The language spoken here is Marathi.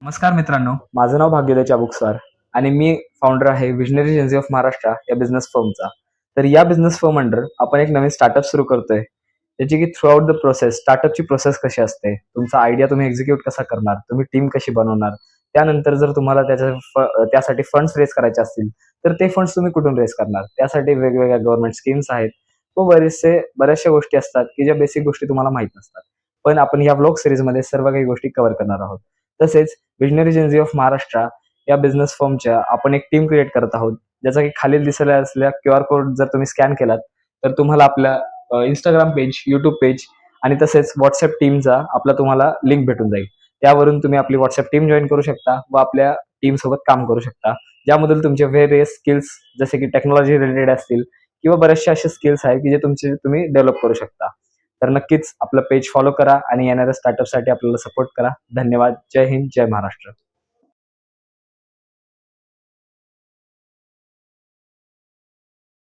नमस्कार मित्रांनो, माझं नाव भाग्योदय चाबुकस्वार आणि मी फाउंडर आहे विजनरी एजन्सी ऑफ महाराष्ट्र या बिझनेस फर्मचा. तर या बिझनेस फर्म अंडर आपण एक नवीन स्टार्टअप सुरू करतोय. त्याची की थ्रू आउट द प्रोसेस, स्टार्टअपची प्रोसेस कशी असते, तुमचा आयडिया तुम्ही एक्झिक्यूट कसा करणार, तुम्ही टीम कशी बनवणार, त्यानंतर जर तुम्हाला त्यासाठी फंड्स रेज करायचे असतील, तर ते फंड्स तुम्ही कुठून रेज करणार, त्यासाठी वेगवेगळ्या गव्हर्नमेंट स्कीम्स आहेत व बऱ्याचशा गोष्टी असतात की ज्या बेसिक गोष्टी तुम्हाला माहित नसतात. पण आपण या ब्लॉग सिरीजमध्ये सर्व काही गोष्टी कव्हर करणार आहोत. तसेच विजनरी एजन्सी ऑफ महाराष्ट्र या बिझनेस फर्मच्या आपण एक टीम क्रिएट करत आहोत, ज्याचा की खालील दिसलेला असलेला QR कोड जर तुम्ही स्कॅन केलात तर तुम्हाला आपल्या इंस्टाग्राम पेज, युट्यूब पेज आणि तसेच व्हॉट्सअप टीमचा आपला तुम्हाला लिंक भेटून जाईल. त्यावरून तुम्ही आपली व्हॉट्सअप टीम जॉईन करू शकता व आपल्या टीम सोबत काम करू शकता, ज्यामधून तुमचे व्हेरियस स्किल्स जसे की टेक्नॉलॉजी रिलेटेड असतील किंवा बरेचसे असे स्किल्स आहेत की जे तुम्ही डेव्हलप करू शकता. तर नक्कीच आपलं पेज फॉलो करा आणि येणाऱ्या स्टार्टअपसाठी आपल्याला सपोर्ट करा. धन्यवाद. जय हिंद, जय महाराष्ट्र.